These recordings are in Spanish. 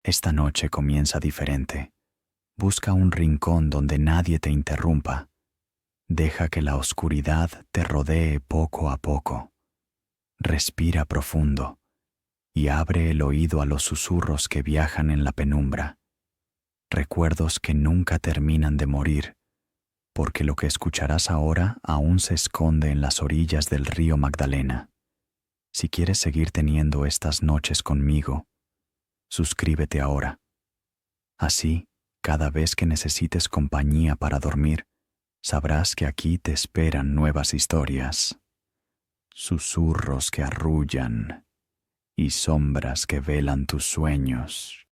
Esta noche comienza diferente. Busca un rincón donde nadie te interrumpa. Deja que la oscuridad te rodee poco a poco. Respira profundo y abre el oído a los susurros que viajan en la penumbra. Recuerdos que nunca terminan de morir, porque lo que escucharás ahora aún se esconde en las orillas del río Magdalena. Si quieres seguir teniendo estas noches conmigo, suscríbete ahora. Así, cada vez que necesites compañía para dormir, sabrás que aquí te esperan nuevas historias, susurros que arrullan y sombras que velan tus sueños.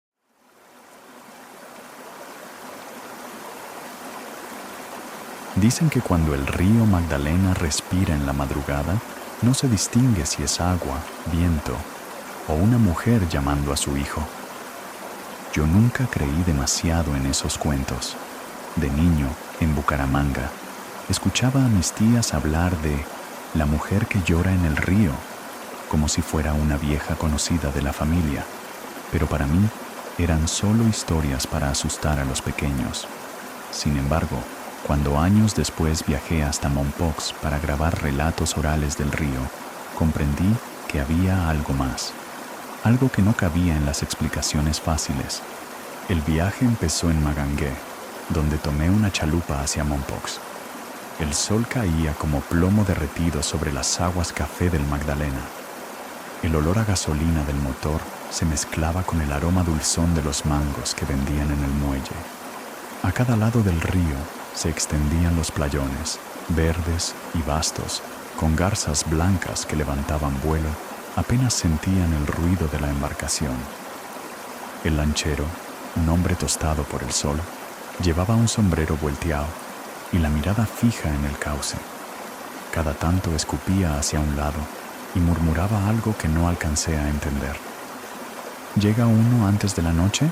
Dicen que cuando el río Magdalena respira en la madrugada, no se distingue si es agua, viento o una mujer llamando a su hijo. Yo nunca creí demasiado en esos cuentos. De niño, en Bucaramanga, escuchaba a mis tías hablar de la mujer que llora en el río, como si fuera una vieja conocida de la familia, pero para mí eran solo historias para asustar a los pequeños. Sin embargo, cuando años después viajé hasta Mompox para grabar relatos orales del río, comprendí que había algo más, algo que no cabía en las explicaciones fáciles. El viaje empezó en Magangué, donde tomé una chalupa hacia Mompox. El sol caía como plomo derretido sobre las aguas café del Magdalena. El olor a gasolina del motor se mezclaba con el aroma dulzón de los mangos que vendían en el muelle. A cada lado del río se extendían los playones, verdes y vastos, con garzas blancas que levantaban vuelo, apenas sentían el ruido de la embarcación. El lanchero, un hombre tostado por el sol, llevaba un sombrero volteado y la mirada fija en el cauce. Cada tanto escupía hacia un lado y murmuraba algo que no alcancé a entender. ¿Llega uno antes de la noche?,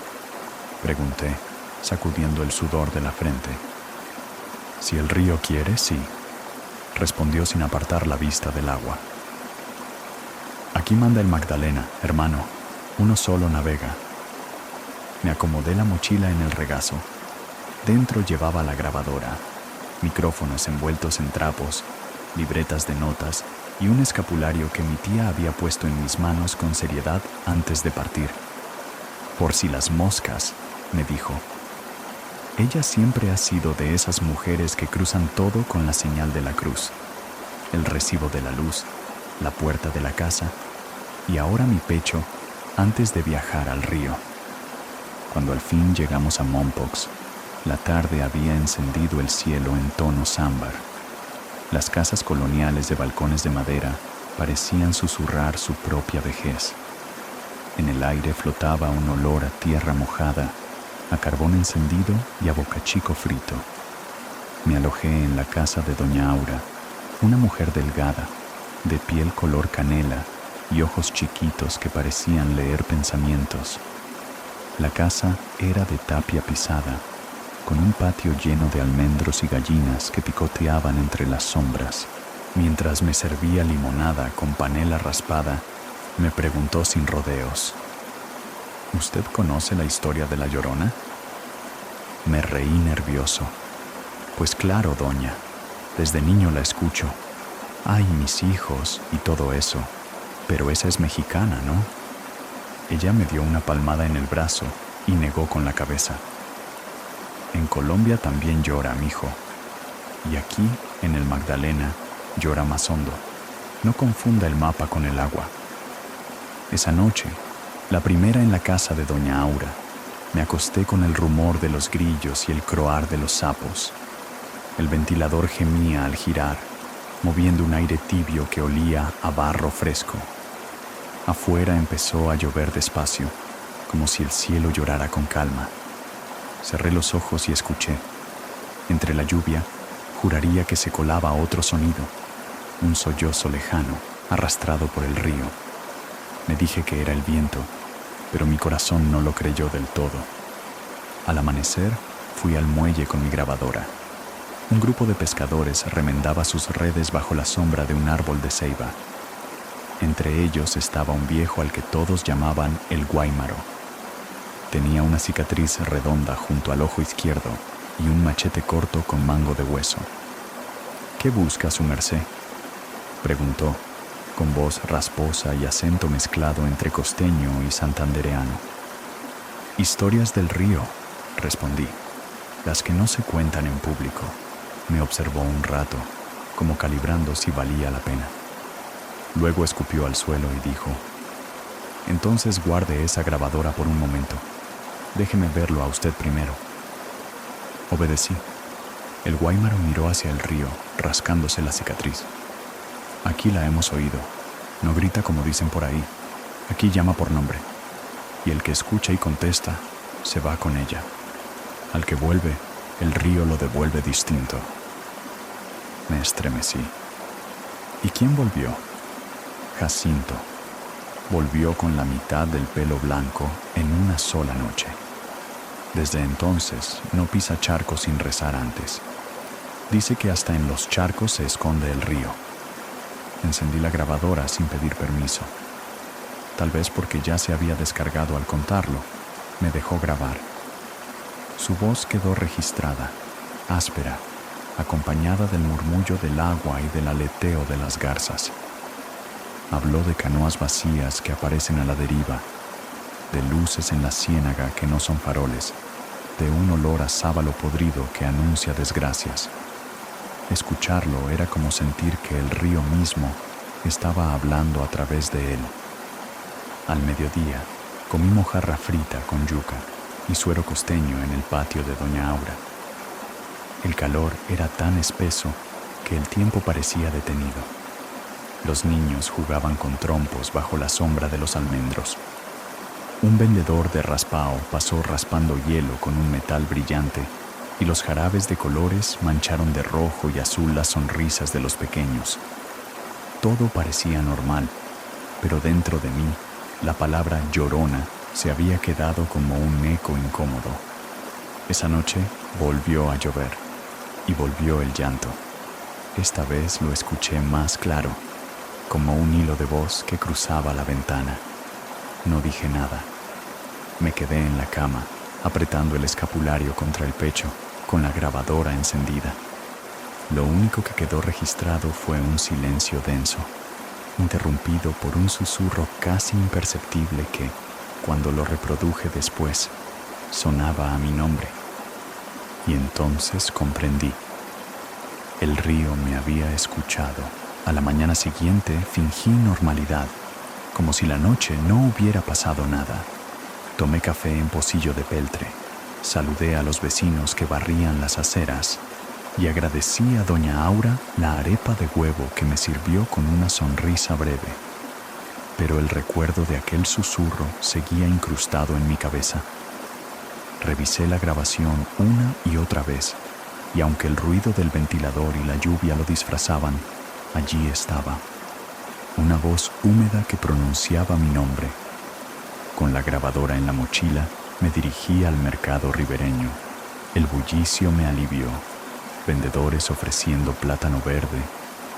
pregunté, sacudiendo el sudor de la frente. Si el río quiere, sí, respondió sin apartar la vista del agua. Aquí manda el Magdalena, hermano, uno solo navega. Me acomodé la mochila en el regazo. Dentro llevaba la grabadora, micrófonos envueltos en trapos, libretas de notas y un escapulario que mi tía había puesto en mis manos con seriedad antes de partir. Por si las moscas, me dijo. Ella siempre ha sido de esas mujeres que cruzan todo con la señal de la cruz, el recibo de la luz, la puerta de la casa y ahora mi pecho antes de viajar al río. Cuando al fin llegamos a Mompox, la tarde había encendido el cielo en tonos ámbar. Las casas coloniales de balcones de madera parecían susurrar su propia vejez. En el aire flotaba un olor a tierra mojada, a carbón encendido y a bocachico frito. Me alojé en la casa de doña Aura, una mujer delgada, de piel color canela y ojos chiquitos que parecían leer pensamientos. La casa era de tapia pisada, con un patio lleno de almendros y gallinas que picoteaban entre las sombras. Mientras me servía limonada con panela raspada, me preguntó sin rodeos: ¿Usted conoce la historia de La Llorona? Me reí nervioso. Pues claro, doña, desde niño la escucho. Ay, mis hijos y todo eso, pero esa es mexicana, ¿no? Ella me dio una palmada en el brazo y negó con la cabeza. En Colombia también llora, mijo. Y aquí, en el Magdalena, llora más hondo. No confunda el mapa con el agua. Esa noche, la primera en la casa de doña Aura, me acosté con el rumor de los grillos y el croar de los sapos. El ventilador gemía al girar, moviendo un aire tibio que olía a barro fresco. Afuera empezó a llover despacio, como si el cielo llorara con calma. Cerré los ojos y escuché. Entre la lluvia, juraría que se colaba otro sonido, un sollozo lejano, arrastrado por el río. Me dije que era el viento, pero mi corazón no lo creyó del todo. Al amanecer, fui al muelle con mi grabadora. Un grupo de pescadores remendaba sus redes bajo la sombra de un árbol de ceiba. Entre ellos estaba un viejo al que todos llamaban el Guáimaro. Tenía una cicatriz redonda junto al ojo izquierdo y un machete corto con mango de hueso. «¿Qué busca su merced?», preguntó, con voz rasposa y acento mezclado entre costeño y santandereano. «Historias del río», respondí, «las que no se cuentan en público». Me observó un rato, como calibrando si valía la pena. Luego escupió al suelo y dijo: «Entonces guarde esa grabadora por un momento. Déjeme verlo a usted primero». Obedecí. El guáymaro miró hacia el río, rascándose la cicatriz. «Aquí la hemos oído. No grita como dicen por ahí. Aquí llama por nombre. Y el que escucha y contesta, se va con ella. Al que vuelve, el río lo devuelve distinto». Me estremecí. ¿Y quién volvió? Jacinto. Volvió con la mitad del pelo blanco en una sola noche. Desde entonces no pisa charcos sin rezar antes. Dice que hasta en los charcos se esconde el río. Encendí la grabadora sin pedir permiso. Tal vez porque ya se había descargado al contarlo, me dejó grabar. Su voz quedó registrada, áspera, acompañada del murmullo del agua y del aleteo de las garzas. Habló de canoas vacías que aparecen a la deriva, de luces en la ciénaga que no son faroles, de un olor a sábalo podrido que anuncia desgracias. Escucharlo era como sentir que el río mismo estaba hablando a través de él. Al mediodía, comí mojarra frita con yuca y suero costeño en el patio de doña Aura. El calor era tan espeso que el tiempo parecía detenido. Los niños jugaban con trompos bajo la sombra de los almendros. Un vendedor de raspao pasó raspando hielo con un metal brillante y los jarabes de colores mancharon de rojo y azul las sonrisas de los pequeños. Todo parecía normal, pero dentro de mí la palabra llorona se había quedado como un eco incómodo. Esa noche volvió a llover y volvió el llanto. Esta vez lo escuché más claro, como un hilo de voz que cruzaba la ventana. No dije nada. Me quedé en la cama, apretando el escapulario contra el pecho, con la grabadora encendida. Lo único que quedó registrado fue un silencio denso, interrumpido por un susurro casi imperceptible que, cuando lo reproduje después, sonaba a mi nombre. Y entonces comprendí. El río me había escuchado. A la mañana siguiente fingí normalidad, como si la noche no hubiera pasado nada. Tomé café en pocillo de peltre, saludé a los vecinos que barrían las aceras y agradecí a doña Aura la arepa de huevo que me sirvió con una sonrisa breve. Pero el recuerdo de aquel susurro seguía incrustado en mi cabeza. Revisé la grabación una y otra vez, y aunque el ruido del ventilador y la lluvia lo disfrazaban, allí estaba, una voz húmeda que pronunciaba mi nombre. Con la grabadora en la mochila, me dirigí al mercado ribereño. El bullicio me alivió. Vendedores ofreciendo plátano verde,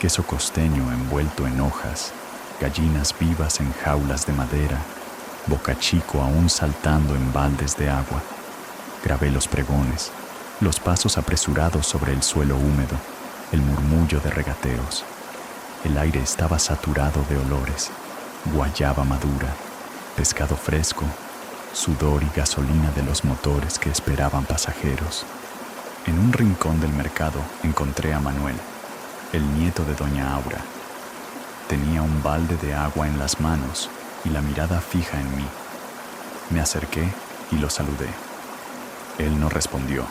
queso costeño envuelto en hojas, gallinas vivas en jaulas de madera, bocachico aún saltando en baldes de agua. Grabé los pregones, los pasos apresurados sobre el suelo húmedo, el murmullo de regateos. El aire estaba saturado de olores, guayaba madura, pescado fresco, sudor y gasolina de los motores que esperaban pasajeros. En un rincón del mercado encontré a Manuel, el nieto de doña Aura. Tenía un balde de agua en las manos y la mirada fija en mí. Me acerqué y lo saludé. Él no respondió.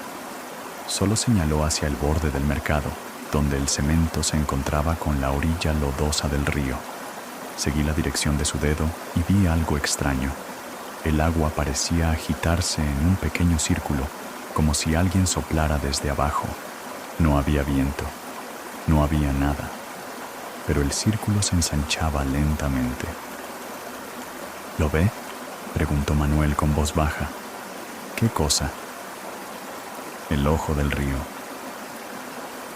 Solo señaló hacia el borde del mercado, donde el cemento se encontraba con la orilla lodosa del río. Seguí la dirección de su dedo y vi algo extraño. El agua parecía agitarse en un pequeño círculo, como si alguien soplara desde abajo. No había viento, no había nada, pero el círculo se ensanchaba lentamente. ¿Lo ve?, preguntó Manuel con voz baja. ¿Qué cosa? El ojo del río.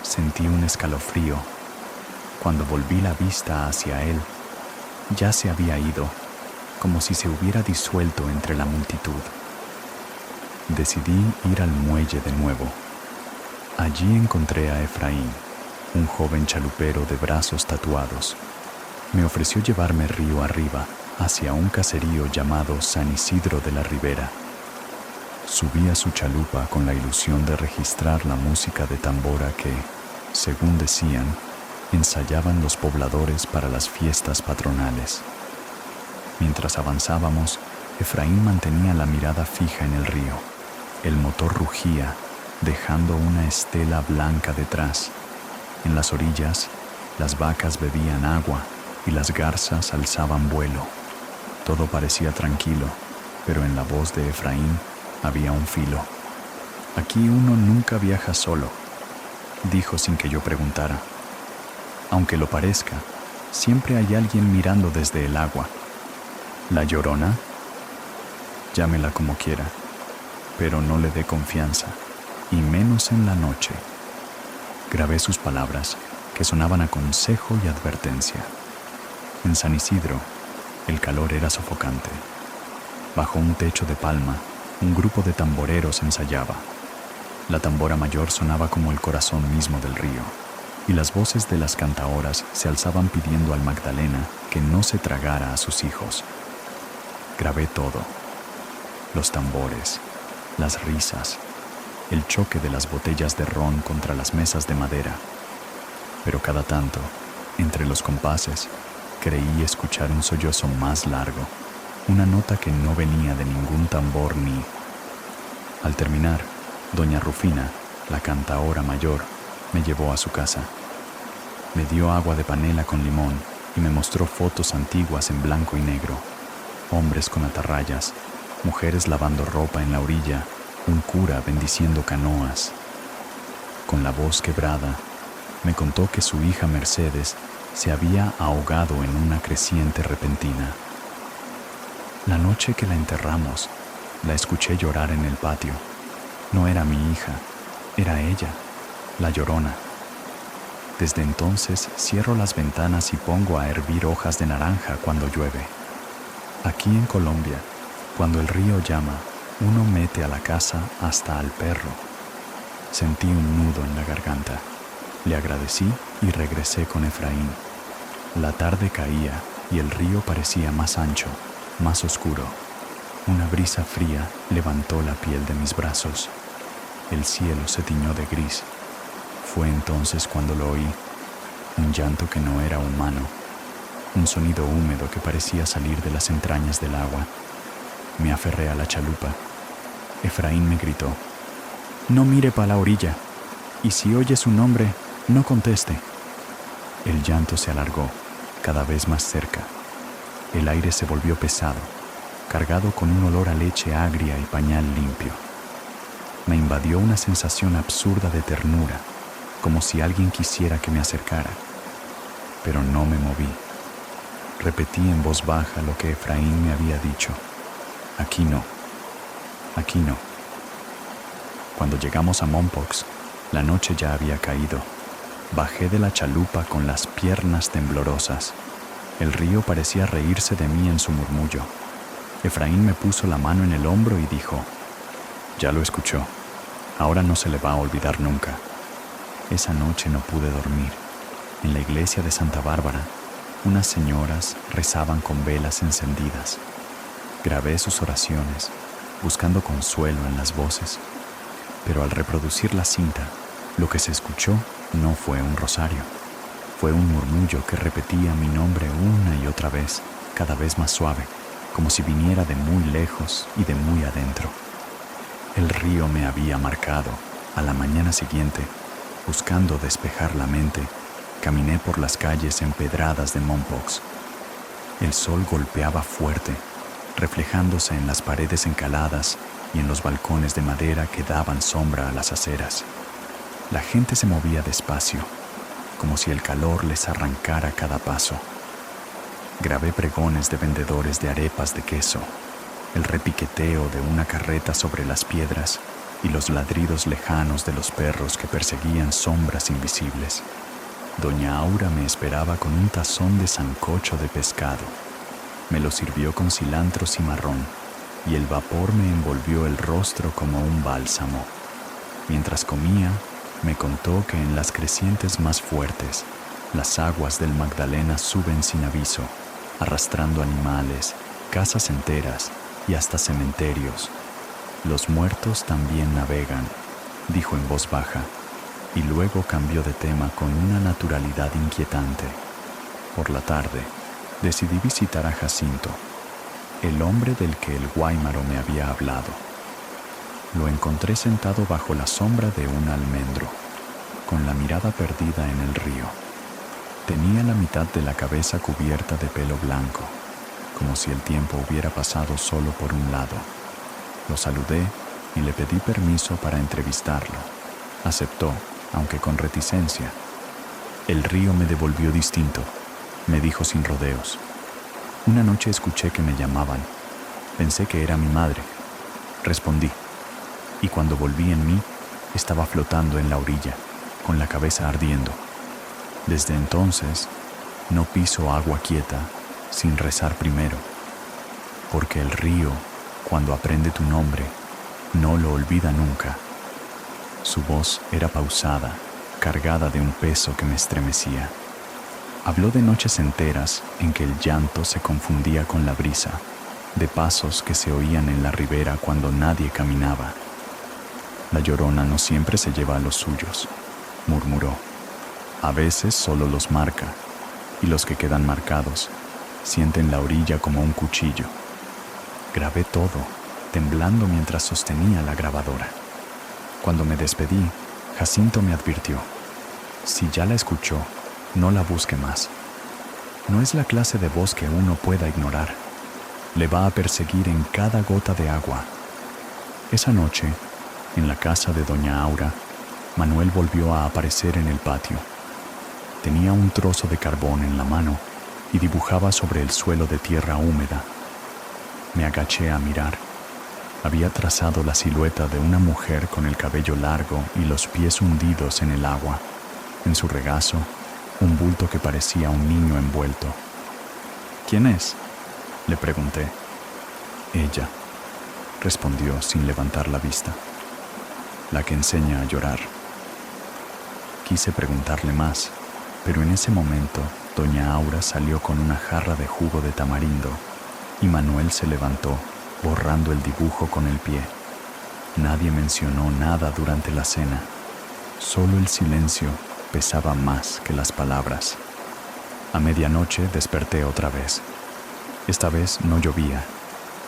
Sentí un escalofrío. Cuando volví la vista hacia él, ya se había ido, como si se hubiera disuelto entre la multitud. Decidí ir al muelle de nuevo. Allí encontré a Efraín, un joven chalupero de brazos tatuados. Me ofreció llevarme río arriba hacia un caserío llamado San Isidro de la Ribera. Subí a su chalupa con la ilusión de registrar la música de tambora que, según decían, ensayaban los pobladores para las fiestas patronales. Mientras avanzábamos, Efraín mantenía la mirada fija en el río. El motor rugía, dejando una estela blanca detrás. En las orillas, las vacas bebían agua y las garzas alzaban vuelo. Todo parecía tranquilo, pero en la voz de Efraín había un filo. Aquí uno nunca viaja solo, dijo sin que yo preguntara. Aunque lo parezca, siempre hay alguien mirando desde el agua. ¿La Llorona? Llámela como quiera, pero no le dé confianza, y menos en la noche. Grabé sus palabras, que sonaban a consejo y advertencia. En San Isidro, el calor era sofocante. Bajo un techo de palma, un grupo de tamboreros ensayaba. La tambora mayor sonaba como el corazón mismo del río, y las voces de las cantaoras se alzaban pidiendo al Magdalena que no se tragara a sus hijos. Grabé todo: los tambores, las risas, el choque de las botellas de ron contra las mesas de madera. Pero cada tanto, entre los compases, creí escuchar un sollozo más largo, una nota que no venía de ningún tambor ni... Al terminar, doña Rufina, la cantaora mayor, me llevó a su casa. Me dio agua de panela con limón y me mostró fotos antiguas en blanco y negro. Hombres con atarrayas, mujeres lavando ropa en la orilla, un cura bendiciendo canoas. Con la voz quebrada, me contó que su hija Mercedes se había ahogado en una creciente repentina. La noche que la enterramos, la escuché llorar en el patio. No era mi hija, era ella, la Llorona. Desde entonces cierro las ventanas y pongo a hervir hojas de naranja cuando llueve. Aquí en Colombia, cuando el río llama, uno mete a la casa hasta al perro. Sentí un nudo en la garganta. Le agradecí y regresé con Efraín. La tarde caía y el río parecía más ancho, más oscuro. Una brisa fría levantó la piel de mis brazos. El cielo se tiñó de gris. Fue entonces cuando lo oí, un llanto que no era humano, un sonido húmedo que parecía salir de las entrañas del agua. Me aferré a la chalupa. Efraín me gritó: «No mire para la orilla, y si oye su nombre, no conteste». El llanto se alargó, cada vez más cerca. El aire se volvió pesado, cargado con un olor a leche agria y pañal limpio. Me invadió una sensación absurda de ternura, como si alguien quisiera que me acercara. Pero no me moví. Repetí en voz baja lo que Efraín me había dicho: «Aquí no, aquí no». Cuando llegamos a Mompox, la noche ya había caído. Bajé de la chalupa con las piernas temblorosas. El río parecía reírse de mí en su murmullo. Efraín me puso la mano en el hombro y dijo: «Ya lo escuchó. Ahora no se le va a olvidar nunca». Esa noche no pude dormir. En la iglesia de Santa Bárbara, unas señoras rezaban con velas encendidas. Grabé sus oraciones, buscando consuelo en las voces. Pero al reproducir la cinta, lo que se escuchó no fue un rosario. Fue un murmullo que repetía mi nombre una y otra vez, cada vez más suave, como si viniera de muy lejos y de muy adentro. El río me había marcado. A la mañana siguiente, buscando despejar la mente, caminé por las calles empedradas de Mompox. El sol golpeaba fuerte, reflejándose en las paredes encaladas y en los balcones de madera que daban sombra a las aceras. La gente se movía despacio, como si el calor les arrancara cada paso. Grabé pregones de vendedores de arepas de queso, el repiqueteo de una carreta sobre las piedras y los ladridos lejanos de los perros que perseguían sombras invisibles. Doña Aura me esperaba con un tazón de sancocho de pescado. Me lo sirvió con cilantro cimarrón. y el vapor me envolvió el rostro como un bálsamo. Mientras comía, me contó que en las crecientes más fuertes, las aguas del Magdalena suben sin aviso, arrastrando animales, casas enteras y hasta cementerios. Los muertos también navegan, dijo en voz baja, y luego cambió de tema con una naturalidad inquietante. Por la tarde, decidí visitar a Jacinto, el hombre del que el guáimaro me había hablado. Lo encontré sentado bajo la sombra de un almendro, con la mirada perdida en el río. Tenía la mitad de la cabeza cubierta de pelo blanco, como si el tiempo hubiera pasado solo por un lado. Lo saludé y le pedí permiso para entrevistarlo. Aceptó, aunque con reticencia. El río me devolvió distinto, me dijo sin rodeos. Una noche escuché que me llamaban. Pensé que era mi madre. Respondí. Y cuando volví en mí, estaba flotando en la orilla, con la cabeza ardiendo. Desde entonces, no piso agua quieta sin rezar primero, porque el río, cuando aprende tu nombre, no lo olvida nunca. Su voz era pausada, cargada de un peso que me estremecía. Habló de noches enteras en que el llanto se confundía con la brisa, de pasos que se oían en la ribera cuando nadie caminaba. La Llorona no siempre se lleva a los suyos, murmuró. A veces solo los marca, y los que quedan marcados sienten la orilla como un cuchillo. Grabé todo, temblando mientras sostenía la grabadora. Cuando me despedí, Jacinto me advirtió: si ya la escuchó, no la busque más. No es la clase de voz que uno pueda ignorar. Le va a perseguir en cada gota de agua. Esa noche, en la casa de doña Aura, Manuel volvió a aparecer en el patio. Tenía un trozo de carbón en la mano y dibujaba sobre el suelo de tierra húmeda. Me agaché a mirar. Había trazado la silueta de una mujer con el cabello largo y los pies hundidos en el agua. En su regazo, un bulto que parecía un niño envuelto. ¿Quién es?, le pregunté. Ella, respondió sin levantar la vista. La que enseña a llorar. Quise preguntarle más, pero en ese momento doña Aura salió con una jarra de jugo de tamarindo y Manuel se levantó, borrando el dibujo con el pie. Nadie mencionó nada durante la cena. Solo el silencio pesaba más que las palabras. A medianoche desperté otra vez. Esta vez no llovía.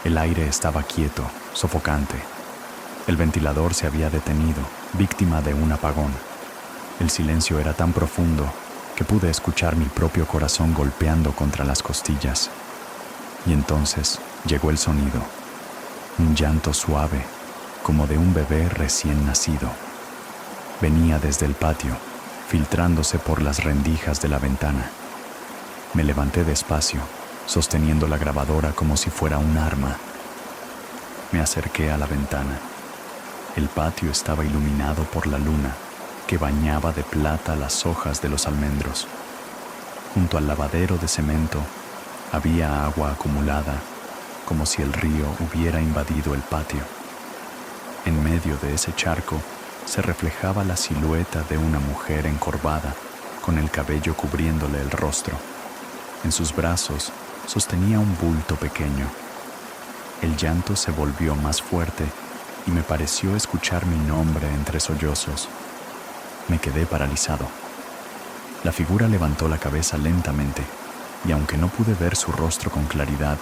El aire estaba quieto, sofocante. El ventilador se había detenido, víctima de un apagón. El silencio era tan profundo que pude escuchar mi propio corazón golpeando contra las costillas. Y entonces llegó el sonido, un llanto suave, como de un bebé recién nacido. Venía desde el patio, filtrándose por las rendijas de la ventana. Me levanté despacio, sosteniendo la grabadora como si fuera un arma. Me acerqué a la ventana. El patio estaba iluminado por la luna, que bañaba de plata las hojas de los almendros. Junto al lavadero de cemento había agua acumulada, como si el río hubiera invadido el patio. En medio de ese charco se reflejaba la silueta de una mujer encorvada, con el cabello cubriéndole el rostro. En sus brazos sostenía un bulto pequeño. El llanto se volvió más fuerte y me pareció escuchar mi nombre entre sollozos. Me quedé paralizado. La figura levantó la cabeza lentamente, y aunque no pude ver su rostro con claridad,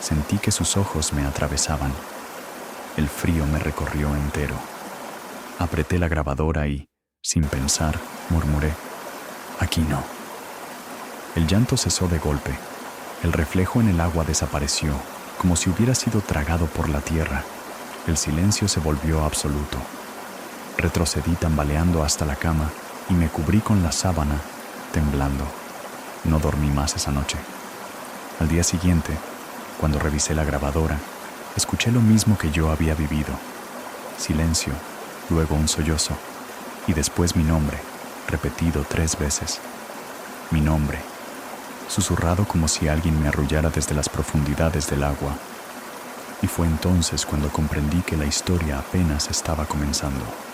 sentí que sus ojos me atravesaban. El frío me recorrió entero. Apreté la grabadora y, sin pensar, murmuré: aquí no. El llanto cesó de golpe. El reflejo en el agua desapareció, como si hubiera sido tragado por la tierra. El silencio se volvió absoluto. Retrocedí tambaleando hasta la cama y me cubrí con la sábana, temblando. No dormí más esa noche. Al día siguiente, cuando revisé la grabadora, escuché lo mismo que yo había vivido. Silencio, luego un sollozo, y después mi nombre, repetido 3 veces. Mi nombre, susurrado como si alguien me arrullara desde las profundidades del agua. y fue entonces cuando comprendí que la historia apenas estaba comenzando.